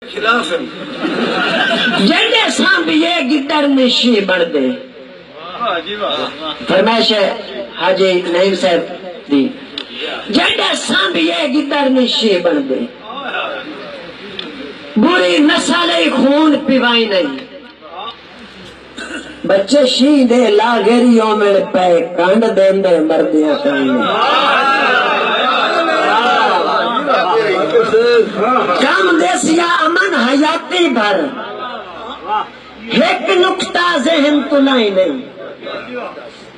خلاف جنڈے سانبیے گدر نشی بڑھ دے فرمائش ہے حاجی نعیم صاحب دی جنڈے سانبیے گدر نشی بڑھ دے بری نسل خون پیوائی نہیں بچے شی دے لاغریوں میں پے کانڈ دین دے مردیاں کہیں کام دیسیا امن حیاتی بھر ایک نقطہ ذہن تو نہیں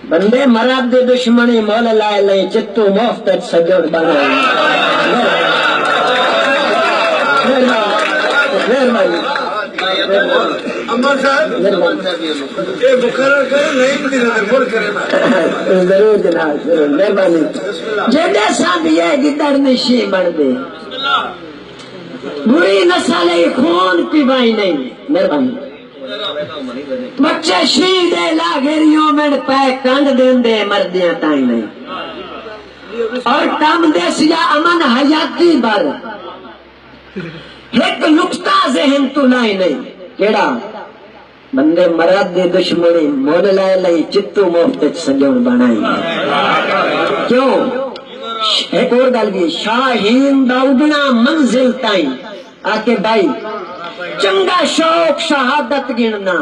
بندے مراد دے دشمنی مول لائے لائے چتو مفتت سجڑ بنائے امر صاحب یہ مقرر کرے نہیں ضرور کرے ضرور جناب ضرور مہربانی جیدے ساتھ یہ گدر نشی بڑھ دے بری نسل خون پیوائی نہیں مہربانی بچے شیدے لاغریوں میں پے کانڈ دین دے مردیاں تائیں نہیں اور کم دیسیا امن حیاتی بھر ایک نقطہ ذہن تو نہیں کیڑا بندے مراد دے دشمنی مول لائے لئی چتو مفتت سجون بنائی کیوں ایک اور گل بھی شاہین داؤدنا منزل تائیں آکے بھائی چنگا شوق شہادت گننا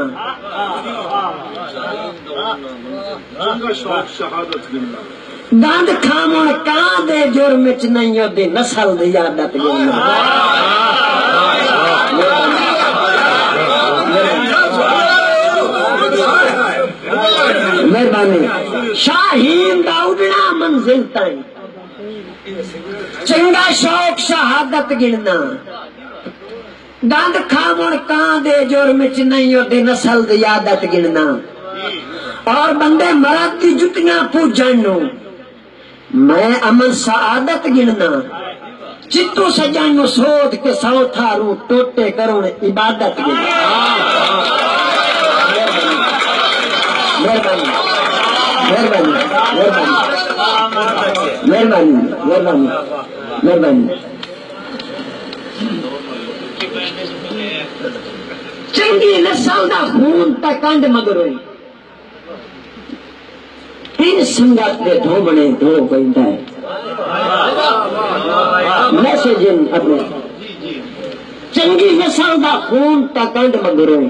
دند کھامن کان دے جرم چ نہیں ہو دی نسل دی عادت گننا مہربانی شاہین داؤدنا منزل تائیں چنگا شوق شہادت گننا دند کھامن کان دے جرم چ نہیں ہو دی نسل دی عادت گننا اور بندے مراد دی جتیاں پوجن نو میں امن سعادت گننا چتو سجن نو سود کے سو تھارو ٹوٹے کرون عبادت گننا مہربانی مہربانی مہربانی مہربانی مہربانی چنگی نسل دا خون تا کنڈ مگر ہوئی ان سنگت دے دھوبنے دھو گئندا ہے میسج ان اپنے چنگی نسل دا خون تا کنڈ مگر ہوئی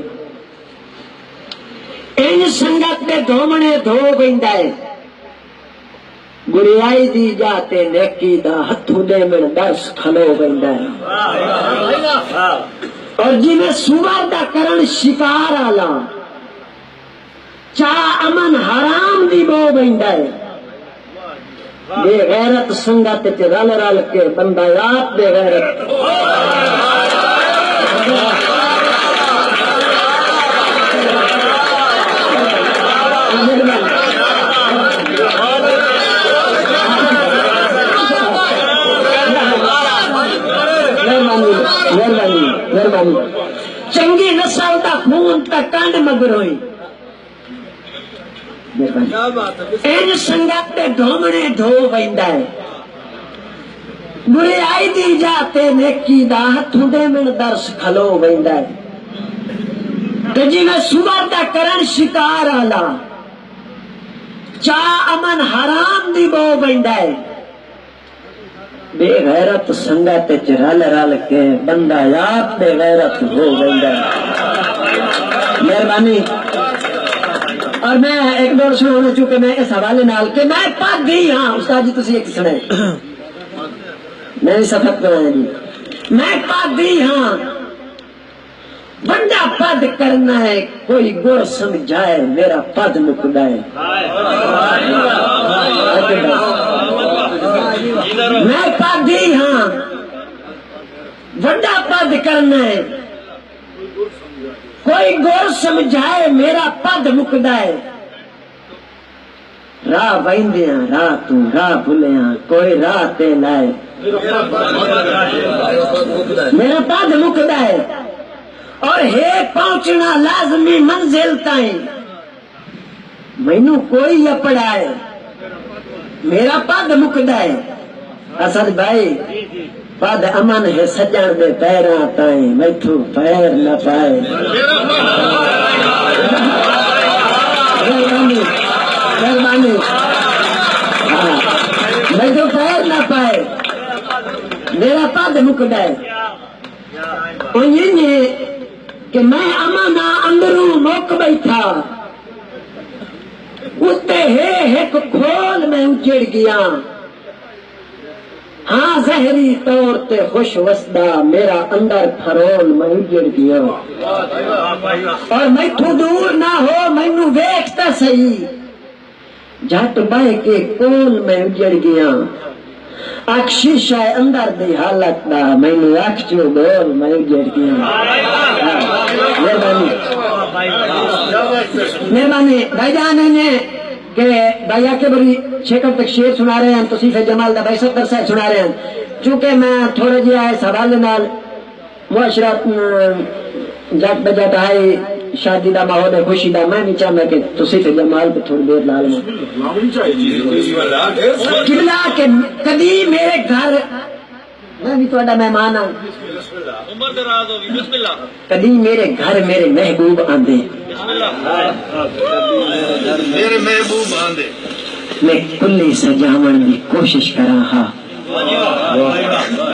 ان سنگت دے دھوبنے دھو گئندا ہے گریائی دی جاتے نیکی دا ہتھوں دے میں درس کھلو گئندا ہے اور جی میں سور دا کرن شکار آلا چاہ امن حرام دی بو گئندا ہے بے غیرت سنگت تے رل رل کے بندہ یاد بے غیرت مہربانی مہربانی چنگی نسل دا خون تا کنڈ مگر ہوئی این سنگت تے دھومنے دھو ویندا ہے بری آئی دی جاتے نیکی دا ہتھوں دے میں درس کھلو ویندا ہے تے جی میں سور دا کرن شکار آلا چاہ امن حرام دی بو ویندا ہے بے غیرت سنگت چ رل رل کے بندہ یاد بے غیرت ہو ویندا ہے مہربانی اور میں ایک دور شروع ہونے چکے میں اس حوالے نال کہ میں پاک گئی ہاں استاد جی تسی ایک سنے میں سبق کروایا جی میں پاک گئی ہاں بندہ پد کرنا ہے کوئی گر سمجھائے میرا پد مکدا ہے میں پد گئی ہاں بڑا پد کرنا ہے کوئی گر سمجھائے میرا پد مکدا ہے راہ ویندیاں راہ تو راہ بھلیاں کوئی راہ تے لائے میرا پد مکدا ہے اور ہے پہنچنا لازمی منزل تائیں مینوں کوئی اپڑا ہے میرا پد مکدا ہے اسد بھائی پد امن ہے سجن دے پیراں تائیں میتھوں پیر نہ پائے مہربانی میتھوں پیر نہ پائے میرا پد مکدا ہے کہ میں امن اندروں مک بیٹھا اتے ہے ایک کھول میں اجڑ گیا ہاں زہری طور تے خوش وسدا میرا اندر پھرول میں اجڑ گیا اور میتھوں دور نہ ہو مینوں ویکھتا صحیح جھٹ بہ کے کول میں اجڑ گیا اک شیشہ اندر دی حالت دا مینوں اکھ چوں بول میں اجڑ گیا مہربانی بھائی جان نے کہ بھائی کے بڑی شیکر تک شیر سنا رہے ہیں توصیف جمال دا بھائی ستر صاحب سنا رہے ہیں چونکہ میں تھوڑا جہا اس حوالے نال معاشرت جٹ بجٹ آئی شادی دا ماحول ہے خوشی دا میں نہیں چاہتا کہ توصیف جمال پہ تھوڑی دیر لا لوں قبلہ کہ کبھی میرے گھر میں بھی تھوڑا مہمان ہوں کبھی میرے گھر میرے محبوب آندے میرے محبوب آندے میں کلی سجاون دی کوشش کراں ہاں